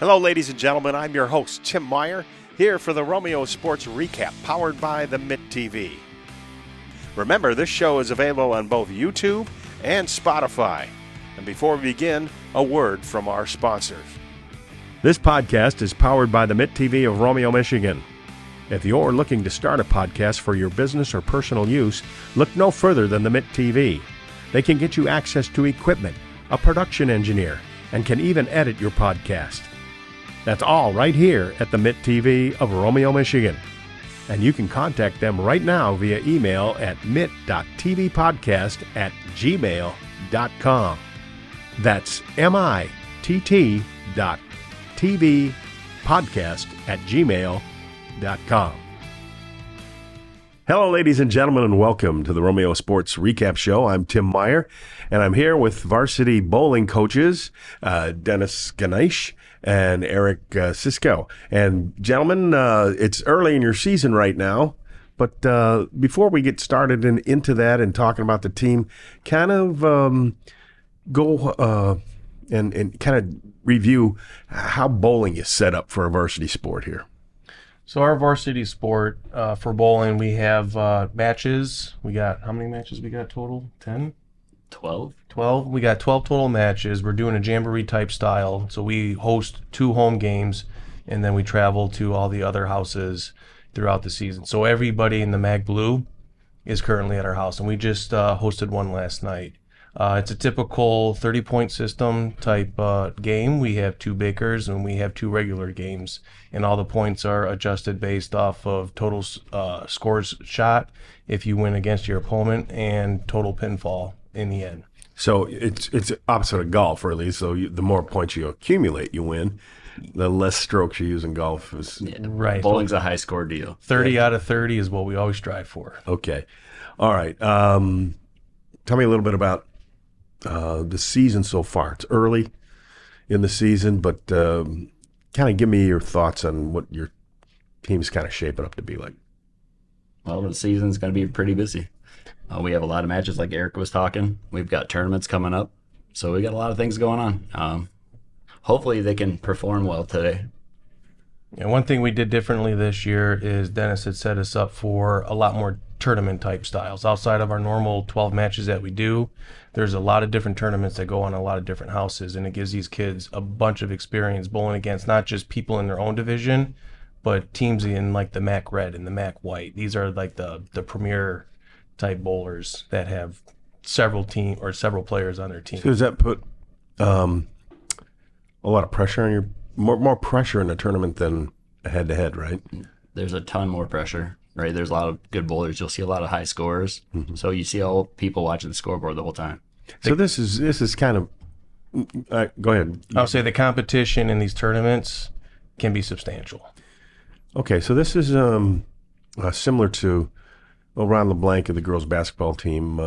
Hello, ladies and gentlemen. I'm your host, Tim Meyer, here for the Romeo Sports Recap, powered by the Mitt TV. Remember, this show is available on both YouTube and Spotify. And before we begin, a word from our sponsors. This podcast is powered by the Mitt TV of Romeo, Michigan. If you're looking to start a podcast for your business or personal use, look no further than the Mitt TV. They can get you access to equipment, a production engineer, and can even edit your podcast. That's all right here at the Mitt TV of Romeo, Michigan. And you can contact them right now via email at mitt.tvpodcast@gmail.com. That's mitt.tvpodcast@gmail.com. Hello, ladies and gentlemen, and welcome to the Romeo Sports Recap Show. I'm Tim Meyer, and I'm here with varsity bowling coaches, Dennis Ganesh and Eric Cisco. And gentlemen, it's early in your season right now, but before we get started into that and talking about the team, kind of go and kind of review how bowling is set up for a varsity sport here. So our varsity sport for bowling, we have matches. We got, how many matches we got total? 10? 12. 12. We got 12 total matches. We're doing a jamboree type style. So we host 2 home games, and then we travel to all the other houses throughout the season. So everybody in the Mag Blue is currently at our house, and we just hosted one last night. It's a typical 30-point system type game. We have 2 bakers and we have 2 regular games, and all the points are adjusted based off of total scores shot if you win against your opponent and total pinfall in the end. So it's opposite of golf, really. So the more points you accumulate, you win. The less strokes you use in golf is right. Bowling's a high score deal. 30 out of 30 is what we always strive for. Okay. All right. Tell me a little bit about the season so far. It's early in the season, but kind of give me your thoughts on what your team's kind of shaping up to be like. Well, the season's going to be pretty busy. We have a lot of matches like Eric was talking. We've got tournaments coming up, so we got a lot of things going on. Hopefully they can perform well today. And one thing we did differently this year is Dennis had set us up for a lot more tournament type styles. Outside of our normal 12 matches that we do, there's a lot of different tournaments that go on a lot of different houses, and it gives these kids a bunch of experience bowling against not just people in their own division, but teams in like the MAC Red and the MAC White. These are like the premier type bowlers that have several players on their team. So does that put a lot of pressure on your more pressure in a tournament than a head-to-head, right? There's a ton more pressure, right? There's a lot of good bowlers. You'll see a lot of high scores. Mm-hmm. So you see all people watching the scoreboard the whole time. So this is kind of go ahead. I'll say the competition in these tournaments can be substantial. Okay, so this is similar to Ron LeBlanc of the girls basketball team,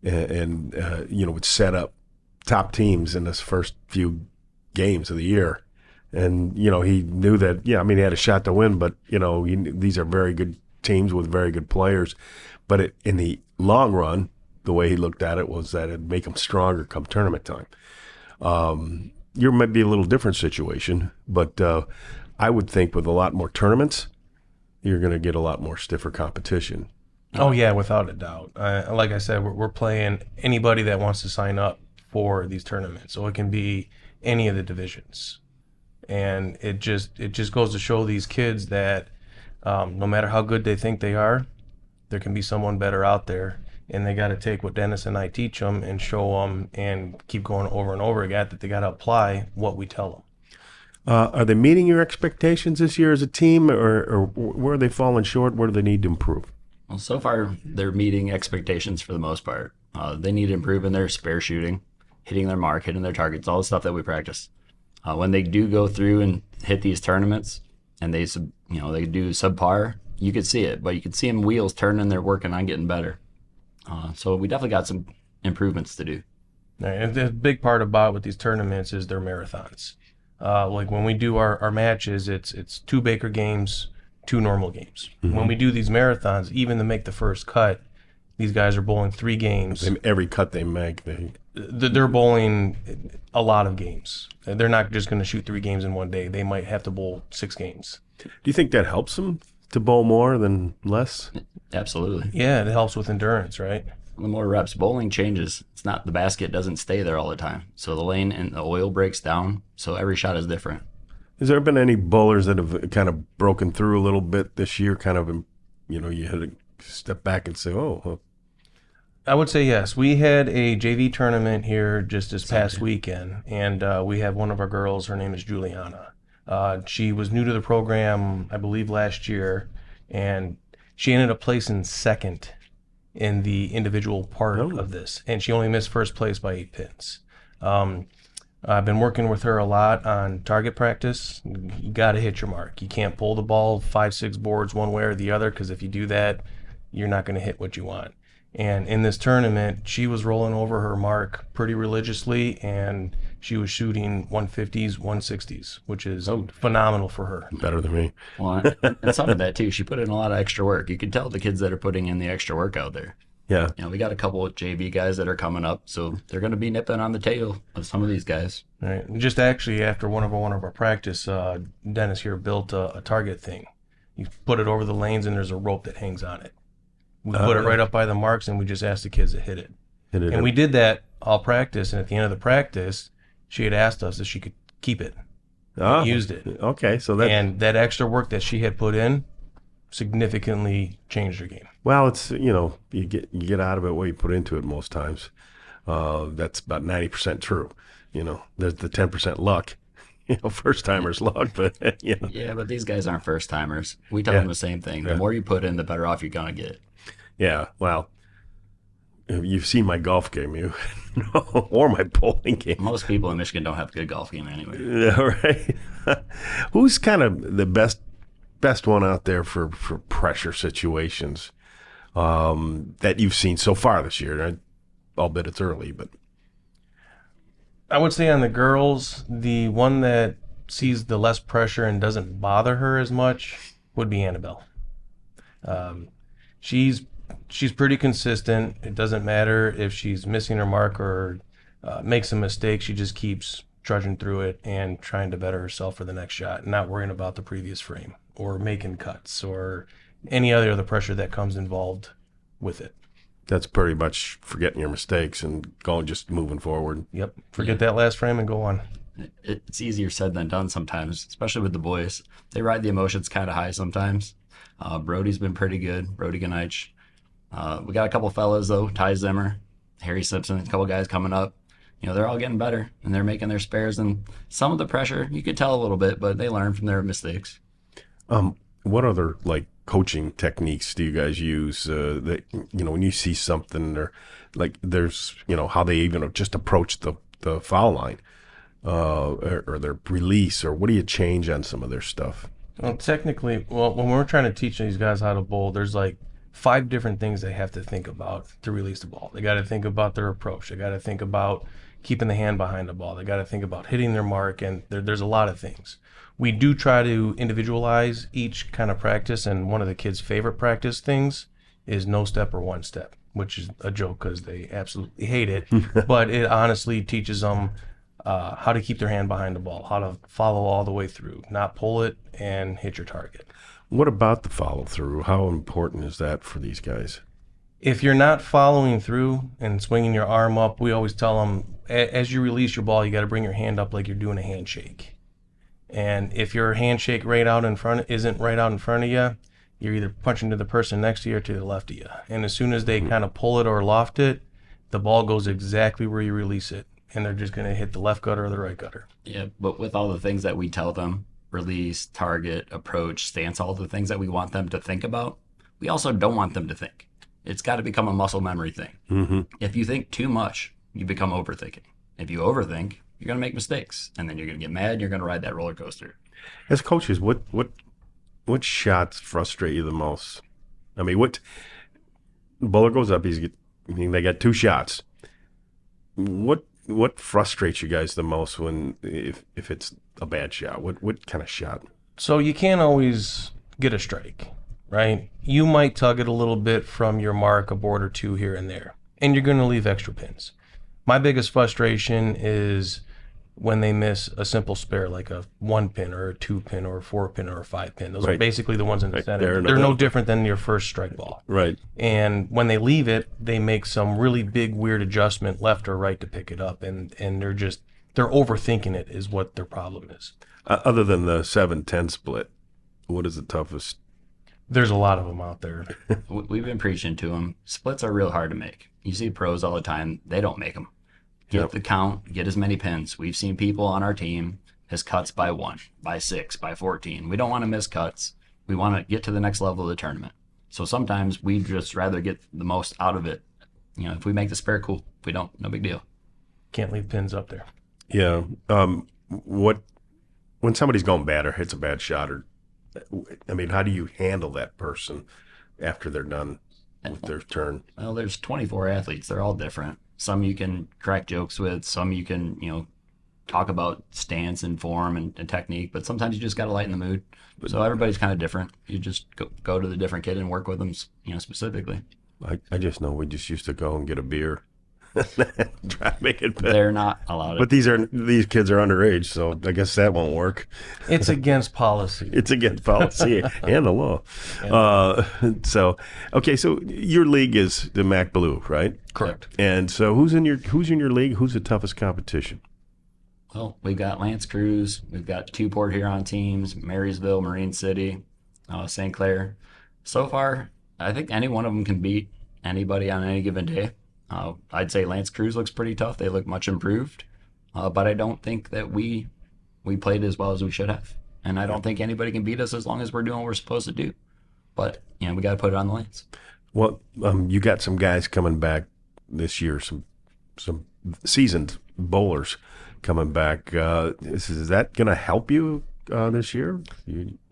and would set up top teams in this first few games of the year. And, he knew that, he had a shot to win, but, these are very good teams with very good players. But in the long run, the way he looked at it was that it'd make them stronger come tournament time. You might be a little different situation, but I would think with a lot more tournaments, you're going to get a lot more stiffer competition. Oh, yeah, without a doubt. Like I said, we're playing anybody that wants to sign up for these tournaments. So it can be any of the divisions. And it just goes to show these kids that no matter how good they think they are, there can be someone better out there. And they got to take what Dennis and I teach them and show them and keep going over and over again that they got to apply what we tell them. Are they meeting your expectations this year as a team, or where are they falling short? Where do they need to improve? Well, so far, they're meeting expectations for the most part. They need to improve in their spare shooting, hitting their mark, hitting their targets, all the stuff that we practice. When they do go through and hit these tournaments and they do subpar, you could see it, but you could see them wheels turning, they're working on getting better. So we definitely got some improvements to do. And the big part about with these tournaments is their marathons. Like when we do our matches, it's 2 Baker games, 2 normal games. Mm-hmm. When we do these marathons, even to make the first cut, these guys are bowling 3 games. Every cut they make, they're bowling a lot of games. They're not just going to shoot 3 games in one day. They might have to bowl 6 games. Do you think that helps them to bowl more than less? Absolutely. Yeah, it helps with endurance, right? The more reps, bowling changes. It's not, the basket doesn't stay there all the time. So the lane and the oil breaks down. So every shot is different. Has there been any bowlers that have kind of broken through a little bit this year? Kind of, you had to step back and say, oh. Well. I would say yes. We had a JV tournament here just this past weekend, and we have one of our girls. Her name is Juliana. She was new to the program, I believe, last year, and she ended up placing second in the individual part of this, and she only missed first place by 8 pins. I've been working with her a lot on target practice. You got to hit your mark. You can't pull the ball 5-6 boards one way or the other, because if you do that, you're not going to hit what you want. And in this tournament, she was rolling over her mark pretty religiously, and she was shooting 150s, 160s, which is phenomenal for her. Better than me. Well, and some of that too. She put in a lot of extra work. You can tell the kids that are putting in the extra work out there. Yeah. We got a couple of JV guys that are coming up, so they're going to be nipping on the tail of some of these guys. Right. Just actually after one of our practice, Dennis here built a target thing. You put it over the lanes, and there's a rope that hangs on it. We put it right up by the marks, and we just asked the kids to hit it. And we did that all practice, and at the end of the practice, she had asked us if she could keep it. Used it. Okay, so and that extra work that she had put in significantly changed her game. Well, it's you get out of it what you put into it most times. That's about 90% true. There's the 10% luck. First timers luck, but Yeah, but these guys aren't first timers. We tell them the same thing. The more you put in, the better off you're gonna get. Yeah, well, you've seen my golf game, or my bowling game. Most people in Michigan don't have a good golf game anyway. Yeah, right. Who's kind of the best one out there for pressure situations that you've seen so far this year? Albeit it's early, but I would say on the girls, the one that sees the less pressure and doesn't bother her as much would be Annabelle. She's pretty consistent. It doesn't matter if she's missing her mark or makes a mistake. She just keeps trudging through it and trying to better herself for the next shot, and not worrying about the previous frame or making cuts or any other pressure that comes involved with it. That's pretty much forgetting your mistakes and just moving forward. Yep. Forget that last frame and go on. It's easier said than done sometimes, especially with the boys. They ride the emotions kind of high sometimes. Brody's been pretty good, Brody Ganich. We got a couple fellas, though, Ty Zimmer, Harry Simpson, a couple guys coming up. They're all getting better, and they're making their spares. And some of the pressure, you could tell a little bit, but they learn from their mistakes. What other, coaching techniques do you guys use that, when you see something or, there's, how they even just approach the foul line or their release, or what do you change on some of their stuff? Well, technically, when we're trying to teach these guys how to bowl, there's 5 different things they have to think about to release the ball. They got to think about their approach. They got to think about keeping the hand behind the ball. They got to think about hitting their mark, and there's a lot of things. We do try to individualize each kind of practice, and one of the kids' favorite practice things is no step or one step, which is a joke because they absolutely hate it. But it honestly teaches them how to keep their hand behind the ball, how to follow all the way through, not pull it and hit your target. What about the follow through? How important is that for these guys? If you're not following through and swinging your arm up, we always tell them, as you release your ball, you got to bring your hand up like you're doing a handshake. And if your handshake isn't right out in front of you, you're either punching to the person next to you or to the left of you. And as soon as they kind of pull it or loft it, the ball goes exactly where you release it, and they're just going to hit the left gutter or the right gutter. Yeah, but with all the things that we tell them, release, target, approach, stance, all the things that we want them to think about, we also don't want them to think. It's got to become a muscle memory thing. Mm-hmm. If you think too much, you become overthinking. If you overthink, you're going to make mistakes, and then you're going to get mad, and you're going to ride that roller coaster. As coaches, what shots frustrate you the most? I mean, what bowler goes up, they got 2 shots. What frustrates you guys the most if it's a bad shot? What kind of shot? So you can't always get a strike, right? You might tug it a little bit from your mark, a board or 2 here and there, and you're going to leave extra pins. My biggest frustration is when they miss a simple spare, like a 1-pin or a 2-pin or a 4-pin or a 5-pin. Those are Right. basically the ones in the Right center. there in the They're no middle. different than your first strike ball. Right. And when they leave it, they make some really big, weird adjustment left or right to pick it up. And they're overthinking it is what their problem is. Other than the 7-10 split, what is the toughest? There's a lot of them out there. We've been preaching to them. Splits are real hard to make. You see pros all the time. They don't make them. Get Yep. the count, get as many pins. We've seen people on our team miss cuts by 1, by 6, by 14. We don't want to miss cuts. We want to get to the next level of the tournament. So sometimes we'd just rather get the most out of it. If we make the spare, cool. If we don't, no big deal. Can't leave pins up there. Yeah. When somebody's going bad or hits a bad shot, how do you handle that person after they're done with their turn? Well, there's 24 athletes. They're all different. Some you can crack jokes with. Some you can, talk about stance and form and technique. But sometimes you just got to lighten the mood. So everybody's kind of different. You just go to the different kid and work with them, specifically. I just know we just used to go and get a beer. Try to make it better. They're not allowed. But these kids are underage, so I guess that won't work. It's against policy. It's against policy and the law. So your league is the Mac Blue, right? Correct. And so who's in your league? Who's the toughest competition? Well, we've got Lance Cruz. We've got 2 Port Huron teams, Marysville, Marine City, St. Clair. So far, I think any one of them can beat anybody on any given day. I'd say Lance Cruz looks pretty tough. They look much improved. But I don't think that we played as well as we should have. And I don't think anybody can beat us as long as we're doing what we're supposed to do. But, we got to put it on the Lance. Well, you got some guys coming back this year, some seasoned bowlers coming back. Is that going to help you this year?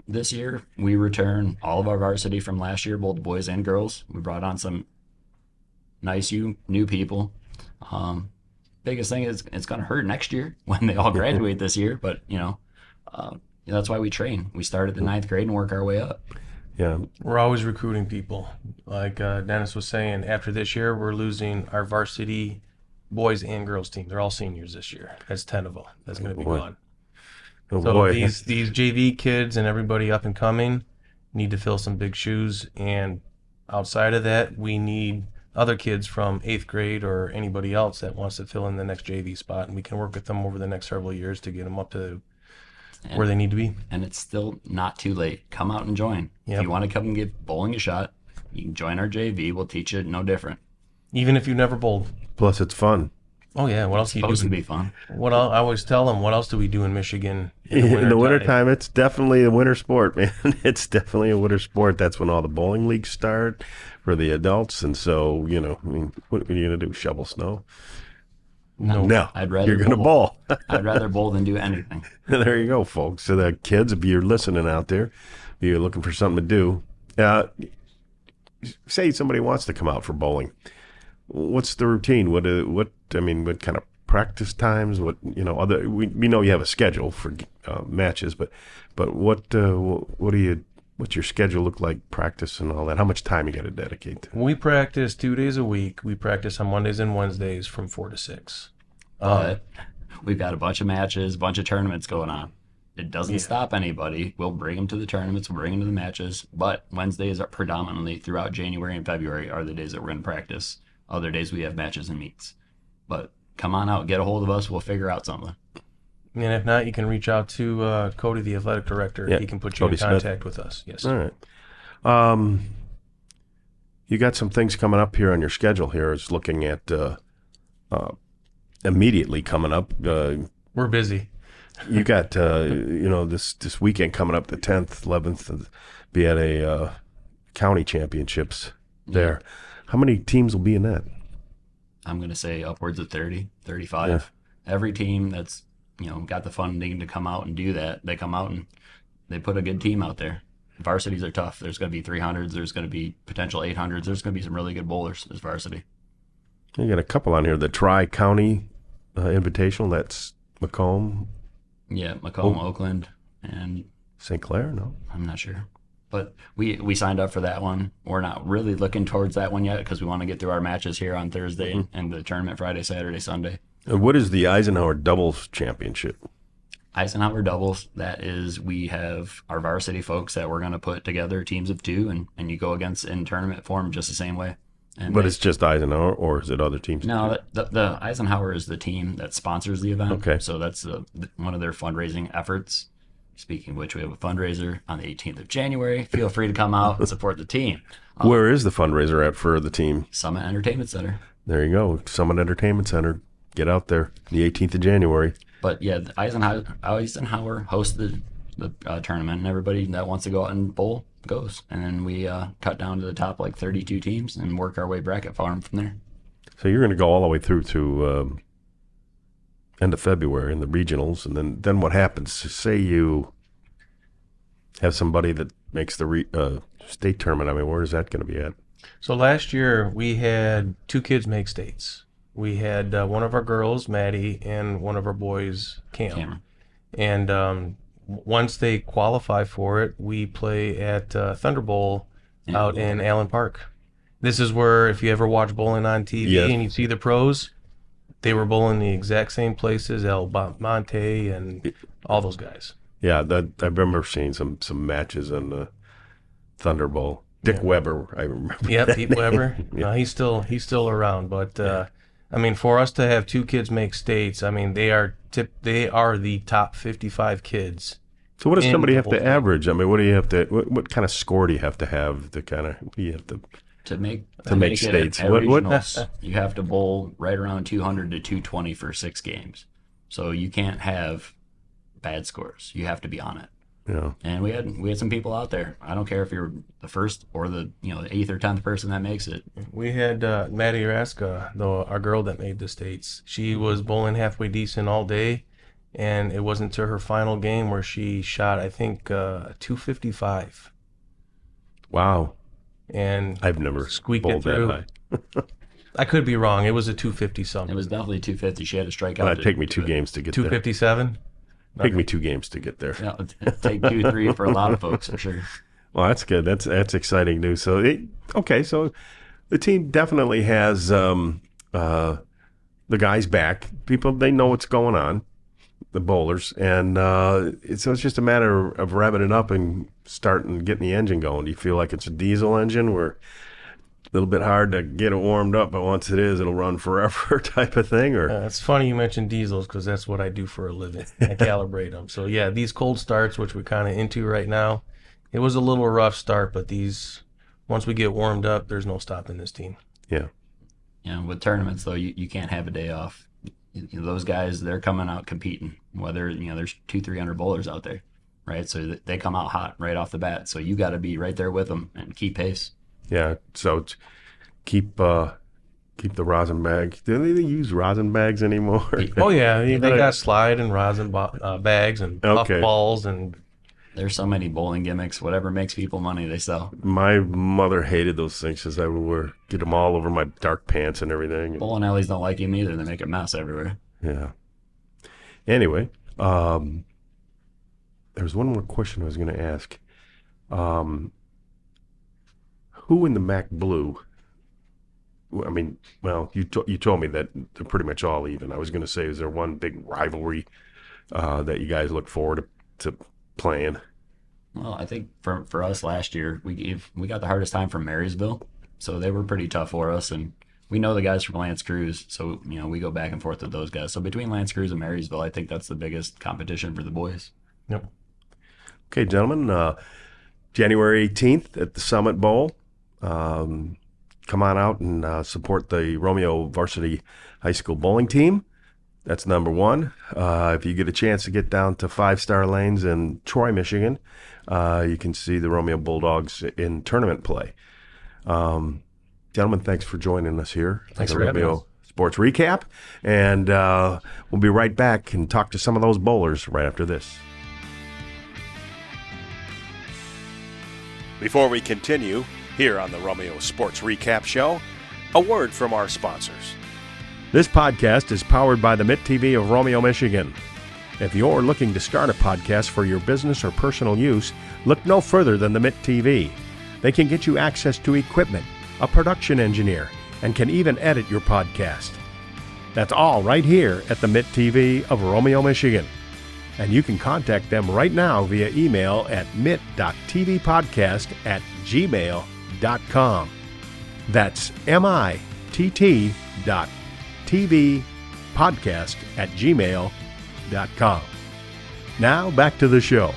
This year, we return all of our varsity from last year, both boys and girls. We brought on some nice new people. Biggest thing is it's going to hurt next year when they all graduate this year. But, that's why we train. We start at the 9th grade and work our way up. Yeah. We're always recruiting people. Like Dennis was saying, after this year, we're losing our varsity boys and girls team. They're all seniors this year. That's 10 of them. That's going to be gone. Oh, so boy. these JV kids and everybody up and coming need to fill some big shoes. And outside of that, we need other kids from 8th grade or anybody else that wants to fill in the next JV spot. And we can work with them over the next several years to get them up to where they need to be. And it's still not too late. Come out and join. Yep. If you want to come and give bowling a shot, you can join our JV. We'll teach you no different. Even if you've never bowled. Plus, it's fun. Oh, yeah. What else do you do? Supposed to be fun. I always tell them, what else do we do in Michigan In the wintertime, it's definitely a winter sport, man. It's definitely a winter sport. That's when all the bowling leagues start for the adults. And so, what are you going to do? Shovel snow? No. I'd rather you're going to bowl. I'd rather bowl than do anything. There you go, folks. So the kids, if you're listening out there, if you're looking for something to do, say somebody wants to come out for bowling. What's the routine? What kind of practice times? What we know you have a schedule for matches, but what's your schedule look like? Practice and all that. How much time you got to dedicate to? We practice 2 days a week. We practice on Mondays and Wednesdays from 4 to 6. But we've got a bunch of matches, a bunch of tournaments going on. It doesn't stop anybody. We'll bring them to the tournaments. We'll bring them to the matches. But Wednesdays are predominantly throughout January and February are the days that we're going to practice. Other days we have matches and meets. But come on out, get a hold of us. We'll figure out something. And if not, you can reach out to Cody, the athletic director. Yeah, He can put you Cody in contact with us. Yes. All right. You got some things coming up here on your schedule here. It's looking at immediately coming up. We're busy. You got this weekend coming up, the 10th, 11th, be at a county championships there. How many teams will be in that? I'm going to say upwards of 30, 35. Yeah. Every team that's got the funding to come out and do that, they come out and they put a good team out there. Varsities are tough. There's going to be 300s. There's going to be potential 800s. There's going to be some really good bowlers as varsity. You got a couple on here. The Tri-County Invitational, that's Macomb. Yeah, Macomb, Oakland, and St. Clair, no? I'm not sure. But we signed up for that one. We're not really looking towards that one yet because we want to get through our matches here on Thursday and the tournament Friday, Saturday, Sunday. And what is the Eisenhower Doubles Championship? Eisenhower doubles, that is, we have our varsity folks that we're going to put together teams of 2, and you go against in tournament form just the same way. But it's just Eisenhower, or is it other teams? No, the Eisenhower is the team that sponsors the event. Okay. So that's one of their fundraising efforts. Speaking of which, we have a fundraiser on the 18th of January. Feel free to come out and support the team. Where is the fundraiser at for the team? Summit Entertainment Center. There you go. Summit Entertainment Center. Get out there. The 18th of January. But yeah, Eisenhower hosts the tournament, and everybody that wants to go out and bowl goes. And then we cut down to the top 32 teams and work our way bracket farm from there. So you're going to go all the way through to end of February in the regionals, and then what happens? Say you have somebody that makes the state tournament. I mean, where is that going to be at? So last year we had 2 kids make states. We had one of our girls, Maddie, and one of our boys, Cam. And once they qualify for it, we play at Thunder Bowl out in Allen Park. This is where, if you ever watch bowling on TV and you see the pros, they were bowling the exact same places, El Monte and all those guys. Yeah, I remember seeing some matches on the Thunder Bowl. Dick Weber, I remember. Yep, Pete Weber. No, he's still around, but I mean, for us to have 2 kids make states, I mean, they are the top 55 kids. So what does somebody have to average? I mean, what do you have to? What kind of score do you have to have to kind of? You have to make states. What? You have to bowl right around 200 to 220 for 6 games. So you can't have bad scores. You have to be on it. Yeah. And we had some people out there. I don't care if you're the first or the 8th or 10th person that makes it. We had Maddie Raska, our girl that made the states. She was bowling halfway decent all day, and it wasn't to her final game where she shot, I think, 255. Wow. And I've never squeaked bowled it through. that high. I could be wrong. It was a 250 something. It was definitely 250. She had to strike out. Well, it'd take me 2 games to get there. 257? Take me 2 games to get there. Yeah, it'd take 2, 3 for a lot of folks, for sure. Well, that's good. That's exciting news. So, so the team definitely has the guys back. People, they know what's going on, the bowlers, and so it's just a matter of revving it up and starting getting the engine going. Do you feel like it's a diesel engine where a little bit hard to get it warmed up, but once it is, it'll run forever type of thing? Or it's funny you mentioned diesels because that's what I do for a living. I calibrate them. So yeah, these cold starts, which we're kind of into right now, it was a little rough start, but once we get warmed up, there's no stopping this team. Yeah. Yeah, with tournaments though, you can't have a day off. Those guys, they're coming out competing. Whether there's 200-300 bowlers out there, right? So they come out hot right off the bat. So you got to be right there with them and keep pace. Yeah, so keep the rosin bag. Do they use rosin bags anymore? Oh yeah, they got slide and rosin bags and puff balls, and there's so many bowling gimmicks. Whatever makes people money, they sell. My mother hated those things because I would get them all over my dark pants and everything. Bowling alleys don't like them either. They make a mess everywhere. Yeah. Anyway, there's one more question I was going to ask. Who in the MAC Blue? I mean, well, you told me that they're pretty much all even. I was going to say, is there one big rivalry that you guys look forward to playing? Well, I think for us last year, we got the hardest time from Marysville, so they were pretty tough for us, and we know the guys from Lance Cruz, so we go back and forth with those guys. So between Lance Cruz and Marysville, I think that's the biggest competition for the boys. Yep. Okay, gentlemen, January 18th at the Summit Bowl. Come on out and support the Romeo Varsity High School bowling team. That's number one. If you get a chance to get down to 5 Star Lanes in Troy, Michigan, you can see the Romeo Bulldogs in tournament play. Gentlemen, thanks for joining us here. Thanks for for having Romeo us. Sports Recap. And we'll be right back and talk to some of those bowlers right after this. Before we continue, here on the Romeo Sports Recap Show, a word from our sponsors. This podcast is powered by the Mitt TV of Romeo, Michigan. If you're looking to start a podcast for your business or personal use, look no further than the Mitt TV. They can get you access to equipment, a production engineer, and can even edit your podcast. That's all right here at the Mitt TV of Romeo, Michigan. And you can contact them right now via email at mitt.tvpodcast@gmail.com. That's mitt.tvpodcast@gmail.com. Now back to the show.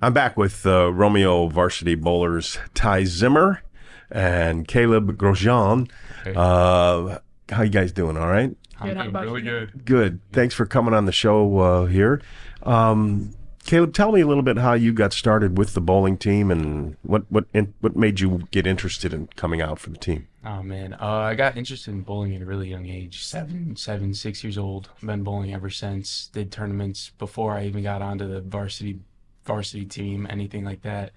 I'm back with Romeo varsity bowlers Ty Zimmer and Caleb Grosjean. Hey. How you guys doing? All right? I'm doing really good. Good. Thanks for coming on the show here. Caleb, tell me a little bit how you got started with the bowling team and what made you get interested in coming out for the team. Oh man, I got interested in bowling at a really young age, 6 years old. I've been bowling ever since. Did tournaments before I even got onto the varsity team, anything like that.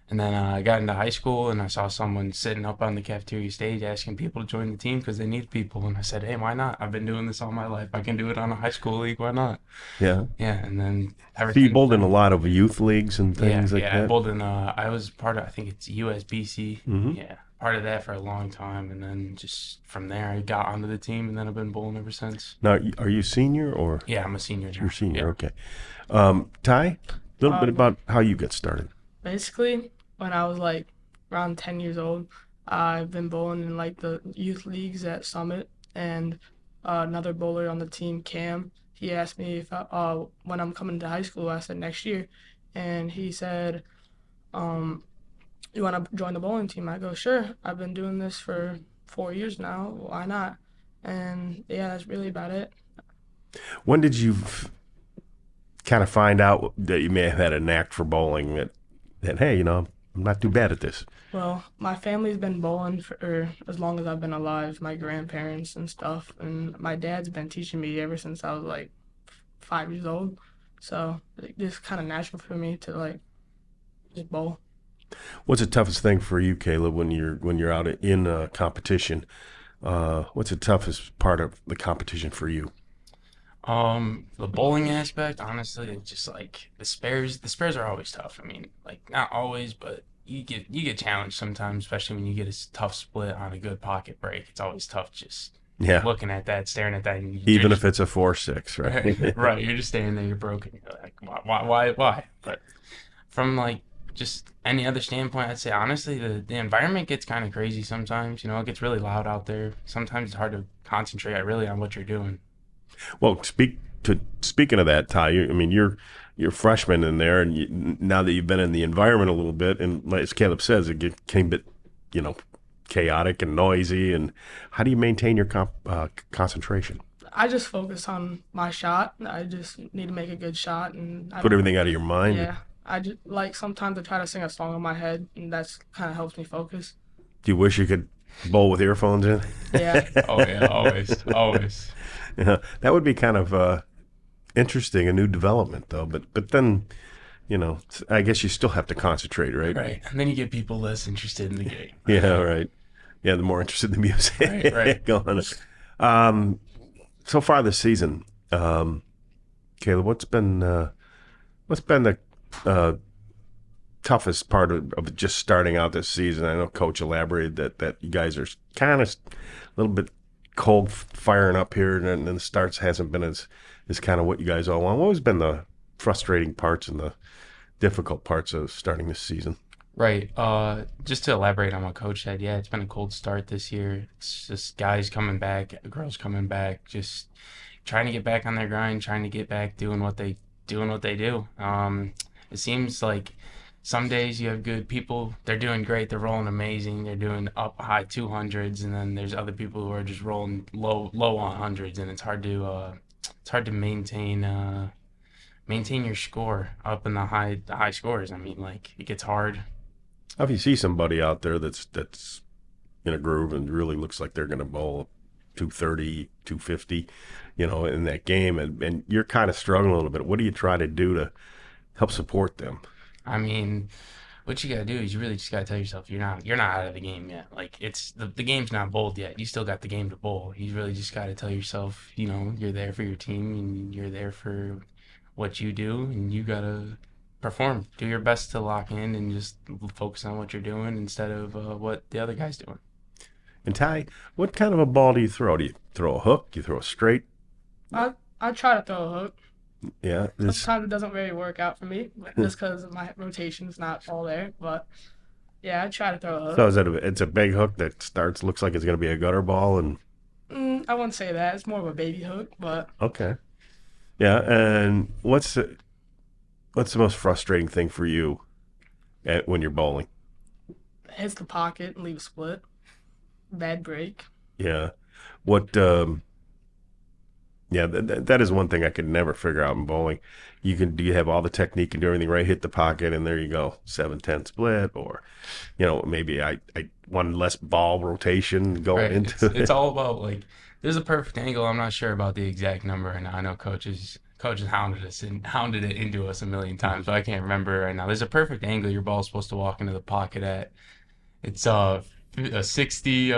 And then I got into high school and I saw someone sitting up on the cafeteria stage asking people to join the team because they need people. And I said, hey, why not? I've been doing this all my life. I can do it on a high school league. Why not? Yeah. Yeah. And then So you bowled in a lot of youth leagues and things like that? I bowled in, I was part of, I think it's USBC. Mm-hmm. Yeah. Part of that for a long time. And then just from there, I got onto the team and then I've been bowling ever since. Now, are you senior or? Yeah, I'm a senior now. You're senior, Yeah. okay. Ty, a little bit about how you got started. Basically, when I was like around 10 years old, I've been bowling in like the youth leagues at Summit, and another bowler on the team, Cam, he asked me if when I'm coming to high school. I said next year, and he said, you want to join the bowling team? I go, sure. I've been doing this for 4 years now. Why not? And yeah, that's really about it. When did you kind of find out that you may have had a knack for bowling, that hey, I'm not too bad at this? Well, my family's been bowling for as long as I've been alive, my grandparents and stuff, and my dad's been teaching me ever since I was like 5 years old. So it's just kind of natural for me to like just bowl. What's the toughest thing for you, Caleb, when you're out in a competition? What's the toughest part of the competition for you? The bowling aspect, honestly, it's just like the spares. The spares are always tough. I mean, like not always, but you get challenged sometimes, especially when you get a tough split on a good pocket break. It's always tough just looking at that, staring at that. And even if it's a 4-6, right? Right. You're just standing there, you're broken. You're like, why? But from like just any other standpoint, I'd say honestly, the environment gets kind of crazy sometimes. It gets really loud out there. Sometimes it's hard to concentrate really on what you're doing. Well, speaking of that, Ty, you're a freshman in there, and now that you've been in the environment a little bit, and as Caleb says, it became a bit, chaotic and noisy. And how do you maintain your concentration? I just focus on my shot. I just need to make a good shot and Put everything out of your mind. Yeah, I just like sometimes I try to sing a song in my head, and that's kind of helps me focus. Do you wish you could bowl with earphones in? Yeah. Oh yeah, always. Yeah, that would be kind of interesting, a new development though. But then, I guess you still have to concentrate, right? Right, and then you get people less interested in the game. Yeah, right. Yeah, the more interested in the music. Right. Going on. So far this season, Caleb, what's been the toughest part of just starting out this season? I know Coach elaborated that you guys are kind of a little bit cold firing up here, and then the starts hasn't been as kind of what you guys all want. What has been the frustrating parts and the difficult parts of starting this season? Right. Just to elaborate on what Coach said, yeah, it's been a cold start this year. It's just guys coming back, girls coming back, just trying to get back on their grind, trying to get back doing what they do. It seems like some days you have good people, they're doing great, they're rolling amazing, they're doing up high 200s, and then there's other people who are just rolling low on hundreds, and it's hard to maintain your score up in the high scores. I mean, like, it gets hard. If you see somebody out there that's in a groove and really looks like they're going to bowl 230, 250, in that game, and you're kind of struggling a little bit, what do you try to do to help support them? I mean, what you gotta do is you really just gotta tell yourself you're not out of the game yet. Like, it's the game's not bowled yet. You still got the game to bowl. You really just gotta tell yourself, you're there for your team and you're there for what you do, and you gotta perform. Do your best to lock in and just focus on what you're doing instead of what the other guy's doing. And Ty, what kind of a ball do you throw? Do you throw a hook? Do you throw a straight? I try to throw a hook. Yeah. Sometimes it doesn't really work out for me, just because my rotation's not all there. But yeah, I try to throw a hook. So it's a big hook that looks like it's going to be a gutter ball, and I wouldn't say that. It's more of a baby hook, but okay. Yeah, and what's the most frustrating thing for you when you're bowling? hits the pocket and leave a split. Bad break. Yeah. What yeah, that is one thing I could never figure out in bowling. Do you have all the technique and do everything right, hit the pocket, and there you go, 7-10 split, or maybe I one less ball rotation going Right. into it. It's all about like there's a perfect angle. I'm not sure about the exact number right now. I know coaches hounded it into us a million times, but I can't remember right now. There's a perfect angle your ball's supposed to walk into the pocket at. It's 60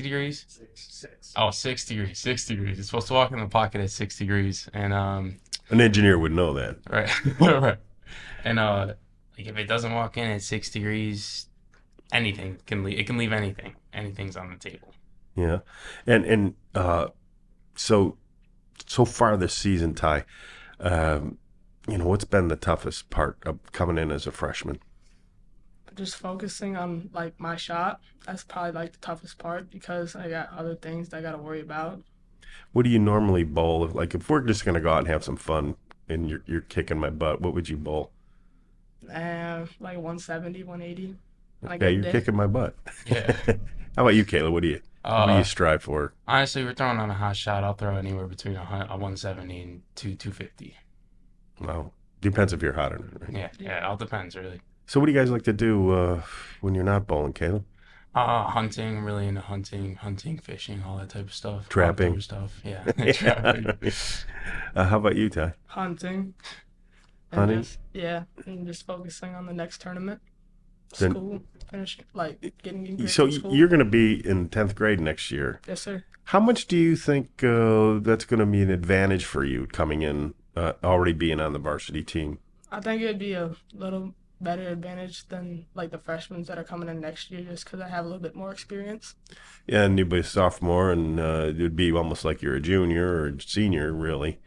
degrees. 6. Oh, 6 degrees. 6 degrees. It's supposed to walk in the pocket at 6 degrees, and An engineer would know that. right, right, and like if it doesn't walk in at 6 degrees, anything can leave. It can leave anything. Anything's on the table. Yeah. And so far this season, Ty, what's been the toughest part of coming in as a freshman? Just focusing on like my shot. That's probably like the toughest part because I got other things that I got to worry about. What do you normally bowl? If we're just going to go out and have some fun and you're kicking my butt, what would you bowl? Like 170, 180. Yeah, you're kicking my butt. Yeah. How about you, Kayla? What do you strive for? Honestly, we're throwing on a hot shot. I'll throw anywhere between a 170 and 250. Well, depends if you're hot or not, right? Yeah, it all depends really. So what do you guys like to do when you're not bowling, Caleb? Hunting, I'm really into hunting, fishing, all that type of stuff. Trapping. Outdoor stuff, yeah. Trapping. How about you, Ty? Hunting. Hunting? And just focusing on the next tournament. Then- School, finish, like getting in grade So school. you're going to be in 10th grade next year. Yes, sir. How much do you think that's going to be an advantage for you coming in, already being on the varsity team? I think it'd be a little better advantage than like the freshmen that are coming in next year just because I have a little bit more experience. Yeah, and you'd be a sophomore, and it'd be almost like you're a junior or a senior, really.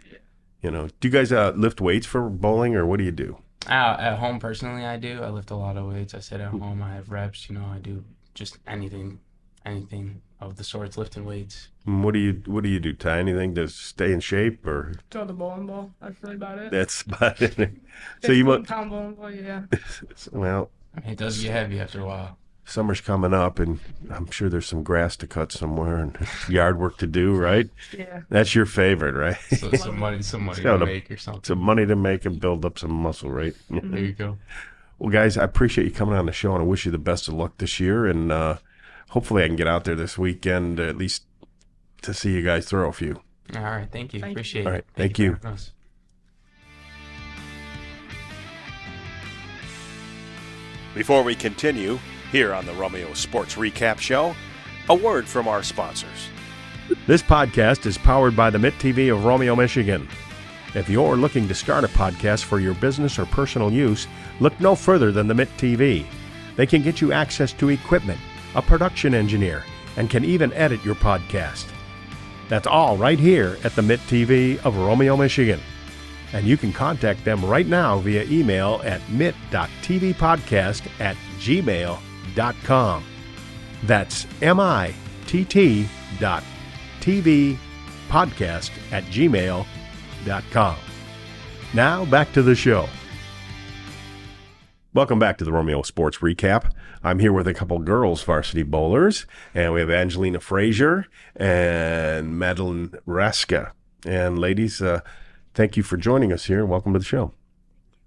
Do you guys lift weights for bowling, or what do you do? At home, personally, I do. I lift a lot of weights. I sit at home. I have reps. I do just anything of the sorts, lifting weights. And what do you do, Ty? Anything to stay in shape, or Throw the bowling ball. That's really about it. that's about it? So you 15-pound bowling ball, yeah. Well, I mean, it does get heavy after a while. summer's coming up, and I'm sure there's some grass to cut somewhere and yard work to do, right? Yeah. That's your favorite, right? So some money got to a- make or something. Some money to make and build up some muscle, right? There you go. Well, guys, I appreciate you coming on the show, and I wish you the best of luck this year. And hopefully I can get out there this weekend at least to see you guys throw a few. All right, thank you. Thank you. Appreciate it. All right, thank you. for having us. Before we continue, here on the Romeo Sports Recap Show, a word from our sponsors. This podcast is powered by the Mitt TV of Romeo, Michigan. If you're looking to start a podcast for your business or personal use, look no further than the Mitt TV. They can get you access to equipment, a production engineer, and can even edit your podcast. That's all right here at the Mitt TV of Romeo, Michigan. And you can contact them right now via email at mitt.tvpodcast@gmail.com. That's mitt.tvpodcast@gmail.com. Now back to the show. Welcome back to the Romeo Sports Recap. I'm here with a couple girls varsity bowlers, and we have Angelina Frazier and Madeline Raska. And ladies, thank you for joining us here. Welcome to the show.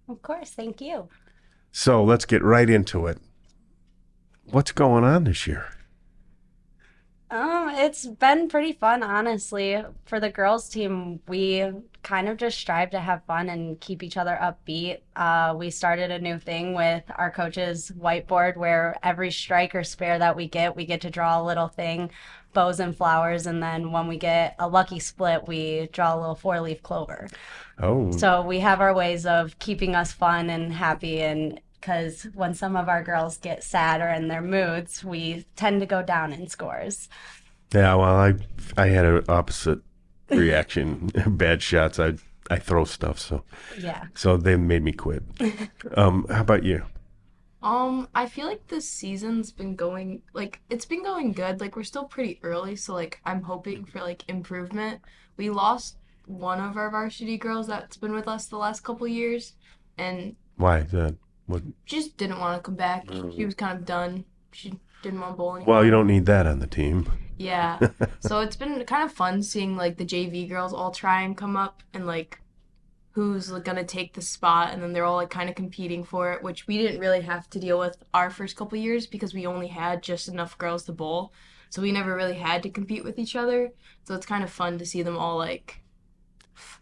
Of course, thank you. So let's get right into it. What's going on this year? It's been pretty fun, honestly. For the girls' team, we kind of just strive to have fun and keep each other upbeat. We started a new thing with our coach's whiteboard where every strike or spare that we get to draw a little thing, bows and flowers, and then when we get a lucky split, we draw a little 4-leaf clover. Oh, So we have our ways of keeping us fun and happy, and because when some of our girls get sad or in their moods, we tend to go down in scores. Yeah, well, I had an opposite reaction. Bad shots, I throw stuff, so they made me quit. How about you? I feel like this season's been going it's been going good. Like we're still pretty early, so like I'm hoping for like improvement. We lost one of our varsity girls that's been with us the last couple years, and Why is that? What? she just didn't want to come back. She was kind of done. She didn't want to bowl anymore. Well, you don't need that on the team. Yeah. So it's been kind of fun seeing like the JV girls all try and come up and like who's like, gonna take the spot, and then they're all like kind of competing for it, which we didn't really have to deal with our first couple years because we only had just enough girls to bowl. So we never really had to compete with each other. So it's kind of fun to see them all like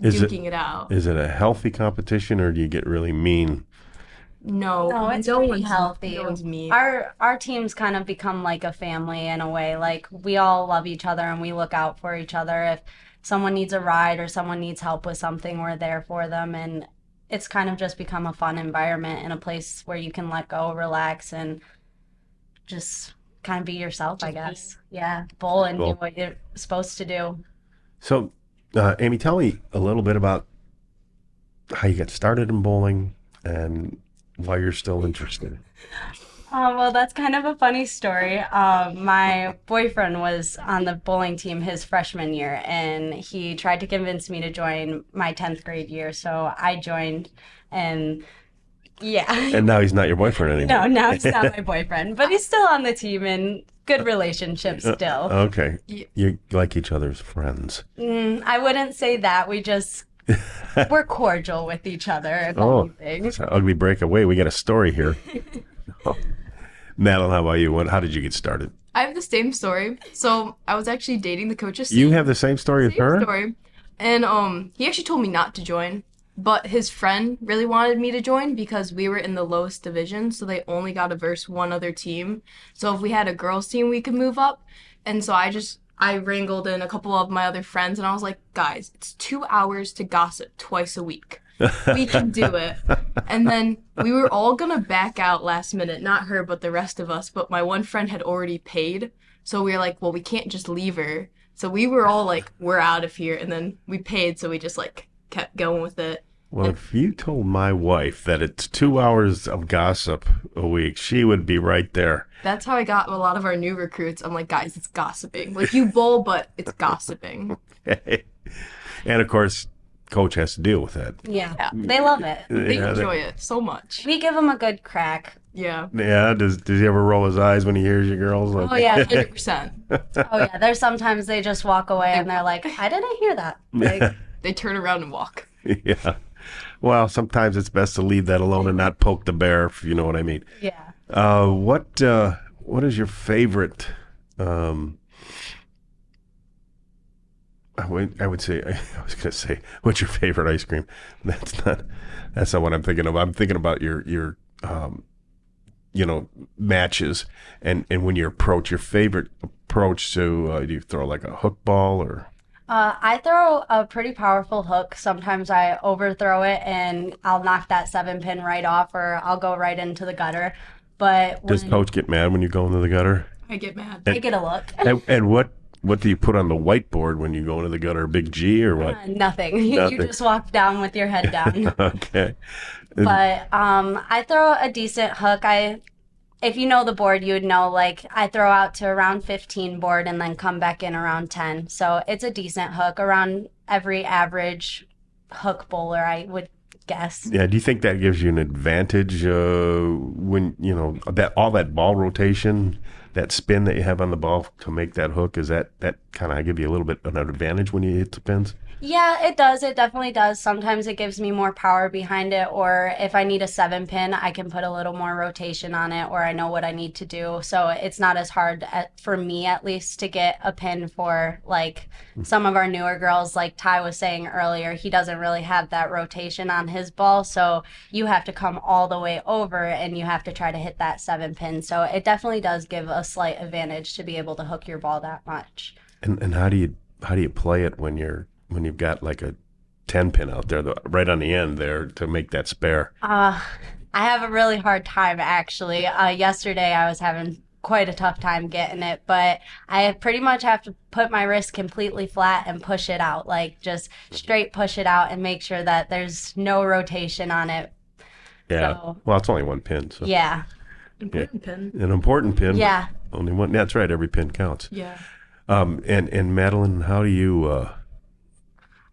duking it out. Is it a healthy competition, or do you get really mean? No, it's no pretty one's healthy. No one's mean. Our team's kind of become like a family in a way. Like we all love each other and we look out for each other. If someone needs a ride or someone needs help with something, we're there for them. And it's kind of just become a fun environment and a place where you can let go, relax, and just kind of be yourself, I guess. Yeah, bowl and do what you're supposed to do. So, Amy, tell me a little bit about how you got started in bowling and why you're still interested. Well, that's kind of a funny story. My boyfriend was on the bowling team his freshman year, and he tried to convince me to join my 10th grade year. So I joined, and yeah. And now he's not your boyfriend anymore. No, now he's not my boyfriend, but he's still on the team and good relationship still. Okay. You like each other's friends. I wouldn't say that. We're cordial with each other, if anything. It's an ugly breakaway. We got a story here. Madeline, how about you? How did you get started? I have the same story. So I was actually dating the coach's son. You have the same story as her? Story. And he actually told me not to join, but his friend really wanted me to join because we were in the lowest division, so they only got to verse one other team. So if we had a girls team, we could move up. And so I wrangled in a couple of my other friends, and I was like, guys, it's 2 hours to gossip twice a week. We can do it. And then we were all going to back out last minute. Not her, but the rest of us. But my one friend had already paid. So we were like, well, we can't just leave her. So we were all like, we're out of here. And then we paid, so we just like kept going with it. Well, if you told my wife that it's 2 hours of gossip a week, she would be right there. That's how I got a lot of our new recruits. I'm like, guys, it's gossiping. Like, you bowl, but it's gossiping. And, of course, coach has to deal with that. Yeah. They love it. They enjoy it so much. We give them a good crack. Yeah. Yeah, does he ever roll his eyes when he hears you girls? Like, Oh, yeah. 100%. Oh, yeah. There's sometimes they just walk away and they're like, I didn't hear that. Like, They turn around and walk. Yeah. Well, sometimes it's best to leave that alone and not poke the bear, if you know what I mean. yeah. What is your favorite? I would say, I was going to say, what's your favorite ice cream? That's not what I'm thinking of. I'm thinking about your matches and when you approach your favorite approach. So do you throw like a hook ball or? I throw a pretty powerful hook. Sometimes I overthrow it and I'll knock that 7-pin right off, or I'll go right into the gutter. But Does coach get mad when you go into the gutter? I get mad. I get a look. And what do you put on the whiteboard when you go into the gutter? A big G or what? Nothing. You just walk down with your head down. Okay. But I throw a decent hook. If you know the board, you would know, like, I throw out to around 15 board and then come back in around 10. So it's a decent hook, around every average hook bowler, I would guess. Yeah. Do you think that gives you an advantage when, that all that ball rotation, that spin that you have on the ball to make that hook, is that kind of give you a little bit of an advantage when you hit the pins? Yeah, it does. It definitely does. Sometimes it gives me more power behind it, or if I need a 7-pin, I can put a little more rotation on it, or I know what I need to do. So it's not as hard for me, at least, to get a pin for like some of our newer girls. Like Ty was saying earlier, he doesn't really have that rotation on his ball, so you have to come all the way over and you have to try to hit that 7-pin. So it definitely does give a slight advantage to be able to hook your ball that much. And how do you play it when you've got like a 10-pin out there, right on the end there to make that spare? I have a really hard time actually. Yesterday I was having quite a tough time getting it, but I pretty much have to put my wrist completely flat and push it out, like just straight push it out and make sure that there's no rotation on it. Yeah. So, Well, it's only one pin, so yeah. Important pin. an important pin. but Yeah. Only one. That's right. Every pin counts. Yeah. And Madeline, how do you?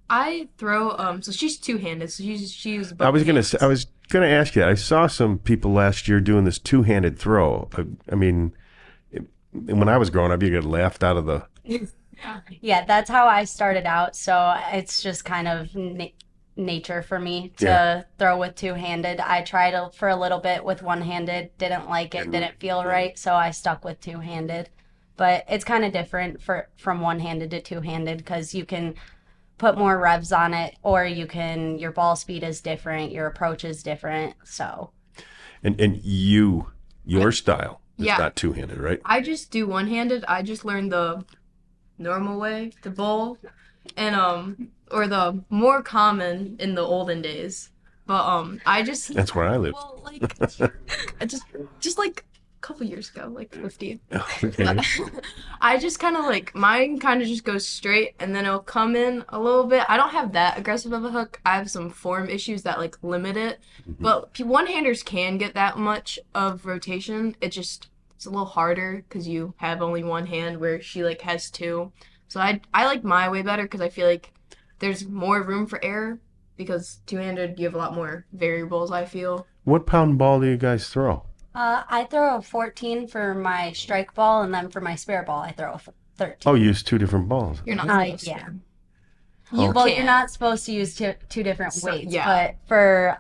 I throw so she's two-handed, so she uses both I was hands. gonna ask you that. I saw some people last year doing this two-handed throw. I mean, when I was growing up, you get laughed out of the. Yeah, that's how I started out. So it's just kind of nature for me to Yeah. throw with two-handed. I tried for a little bit with one-handed, didn't like it, didn't feel right, so I stuck with two-handed. But it's kind of different from one-handed to two-handed because you can put more revs on it, or your ball speed is different, your approach is different. So. And your style is Yeah. not two-handed, right? I just do one-handed. I just learned the normal way to bowl, and or the more common in the olden days. But I just That's where I live. well like I just like a couple years ago, like 50. Okay. I just kind of like mine kind of just goes straight and then it'll come in a little bit. I don't have that aggressive of a hook. I have some form issues that like limit it. But one-handers can get that much of rotation. It's a little harder because you have only one hand where she like has two. So I like my way better because I feel like there's more room for error because two-handed you have a lot more variables, I feel. What pound ball do you guys throw? I throw a 14 for my strike ball, and then for my spare ball, I throw a 13. Oh, you use two different balls. You're not supposed Yeah. to. Well, can. you're not supposed to use two different weights, yeah. but for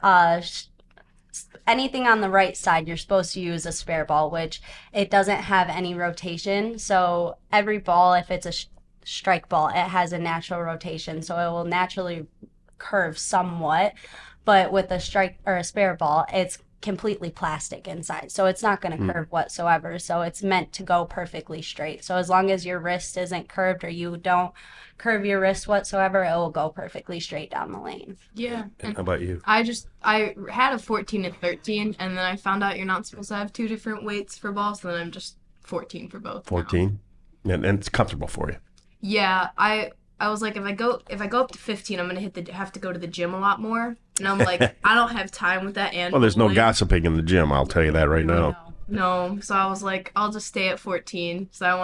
anything on the right side, you're supposed to use a spare ball, which it doesn't have any rotation. So every ball, if it's a strike ball, it has a natural rotation, so it will naturally curve somewhat. But with a strike or a spare ball, it's completely plastic inside, so it's not going to curve whatsoever. So it's meant to go perfectly straight. So as long as your wrist isn't curved or you don't curve your wrist whatsoever, it will go perfectly straight down the lane. Yeah. How about you? I had a 14 and 13, and then I found out you're not supposed to have two different weights for balls, so then I'm just 14 for both. now. 14? And it's comfortable for you. Yeah, I was like, if I go up to 15, I'm gonna have to go to the gym a lot more, and I'm like, I don't have time with that. And Well, there's no bowling. gossiping in the gym. I'll tell you that right now. No, so I was like, I'll just stay at 14, so that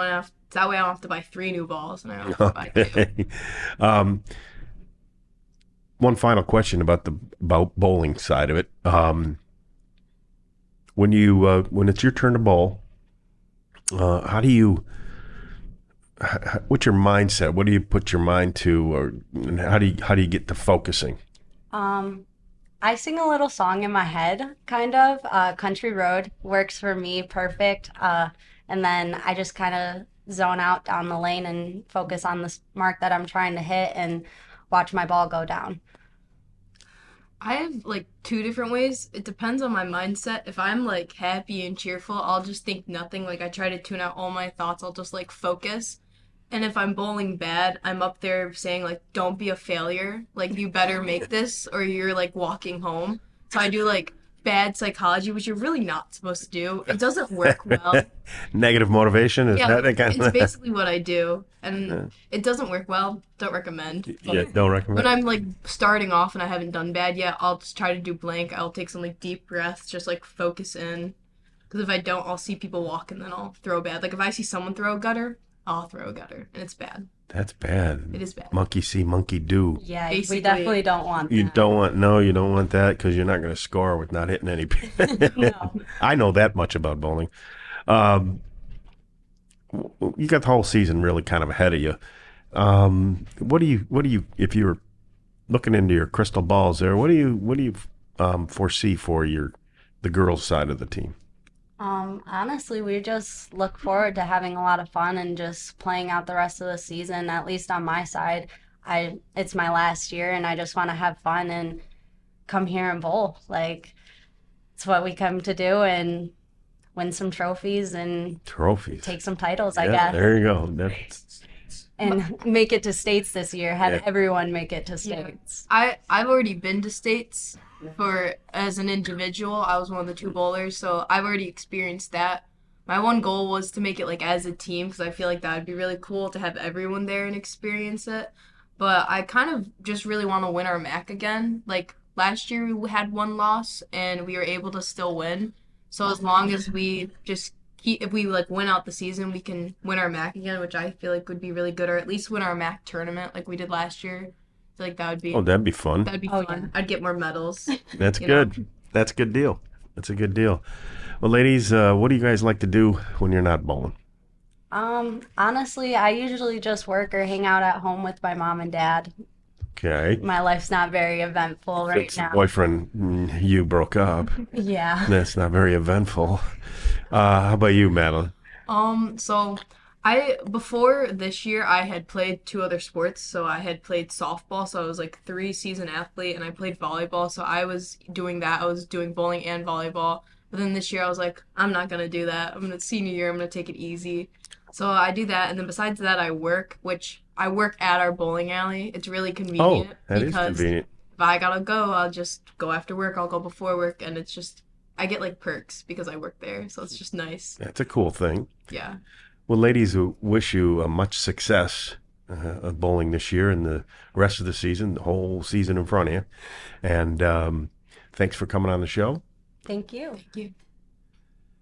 way I don't have to buy 3 new balls, and I don't have to buy 2. Okay. One final question about bowling side of it. When it's your turn to bowl, how do you? What's your mindset? What do you put your mind to, or and how do you get to focusing? I sing a little song in my head, kind of. Country Road works for me perfect. And then I just kind of zone out down the lane and focus on the mark that I'm trying to hit and watch my ball go down. I have like 2 different ways. It depends on my mindset. If I'm like happy and cheerful, I'll just think nothing. Like I try to tune out all my thoughts. I'll just like focus. And if I'm bowling bad, I'm up there saying like, don't be a failure. Like you better make this or you're like walking home. So I do like bad psychology, which you're really not supposed to do. It doesn't work well. Negative motivation is Yeah, that kind it's of? basically what I do. And it doesn't work well. Don't recommend. Yeah, don't recommend. When I'm like starting off and I haven't done bad yet, I'll just try to do blank. I'll take some like deep breaths, just like focus in. Because if I don't, I'll see people walk and then I'll throw bad. Like if I see someone throw a gutter, I'll throw a gutter, and it's bad. That's bad. It is bad. Monkey see, monkey do. Yeah, Basically, we definitely don't want that. You don't want that because you're not going to score with not hitting any pin. No. I know that much about bowling. You got the whole season really kind of ahead of you. What do you if you were looking into your crystal balls there? What do you foresee for the girls' side of the team? Honestly, we just look forward to having a lot of fun and just playing out the rest of the season. At least on my side, it's my last year and I just want to have fun and come here and bowl. Like it's what we come to do and win some trophies and Trophies. take some titles, I Yeah, guess. there you go. and make it to states this year. Have Yeah. everyone make it to states. I've already been to states as an individual. I was one of the 2 bowlers, so I've already experienced that. My one goal was to make it like as a team because I feel like that would be really cool to have everyone there and experience it. But I kind of just really want to win our MAC again. Like last year we had 1 loss and we were able to still win. So as long as we just if we like win out the season, we can win our MAC again, which I feel like would be really good, or at least win our MAC tournament like we did last year. I feel like that would be that'd be fun. fun. Yeah. I'd get more medals. That's you know? good. That's a good deal. That's a good deal. Well, ladies, what do you guys like to do when you're not bowling? Honestly, I usually just work or hang out at home with my mom and dad. Okay. My life's not very eventful right It's now. boyfriend, you broke up. Yeah. That's not very eventful. How about you, Madeline? So before this year I had played 2 other sports. So I had played softball, so I was like 3-season athlete, and I played volleyball, so I was doing that. I was doing bowling and volleyball. But then this year I was like, I'm not gonna do that. Senior year, I'm gonna take it easy. So I do that, and then besides that I work at our bowling alley. It's really convenient That is because convenient. if I gotta go, I'll just go after work, I'll go before work, and it's just I get like perks because I work there, so it's just nice. That's a cool thing. Yeah. Well, ladies, we wish you much success of bowling this year and the rest of the season, the whole season in front of you. And thanks for coming on the show. Thank you. Thank you.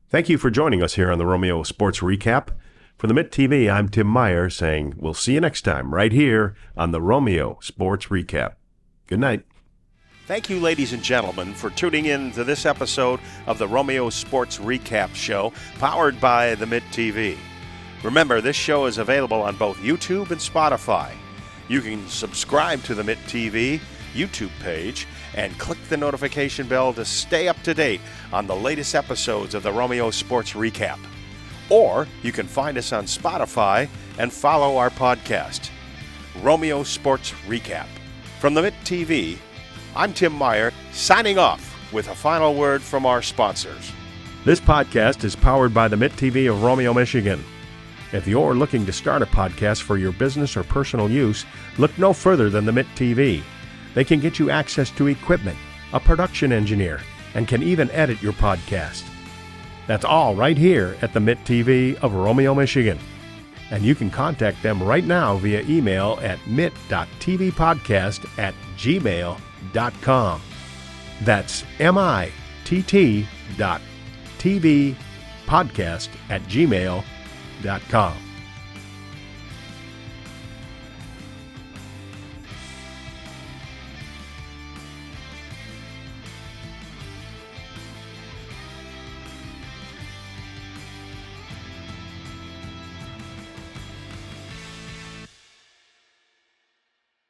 Thank you for joining us here on the Romeo Sports Recap. For the Mitt TV, I'm Tim Meyer saying we'll see you next time right here on the Romeo Sports Recap. Good night. Thank you, ladies and gentlemen, for tuning in to this episode of the Romeo Sports Recap Show, powered by the Mitt TV. Remember, this show is available on both YouTube and Spotify. You can subscribe to the Mitt TV YouTube page and click the notification bell to stay up to date on the latest episodes of the Romeo Sports Recap. Or you can find us on Spotify and follow our podcast, Romeo Sports Recap. From the Mitt TV, I'm Tim Meyer, signing off with a final word from our sponsors. This podcast is powered by the Mitt TV of Romeo, Michigan. If you're looking to start a podcast for your business or personal use, look no further than the Mitt TV. They can get you access to equipment, a production engineer, and can even edit your podcast. That's all right here at the Mitt TV of Romeo, Michigan. And you can contact them right now via email at mitt.tvpodcast@gmail.com. That's mitt.tvpodcast@gmail.com.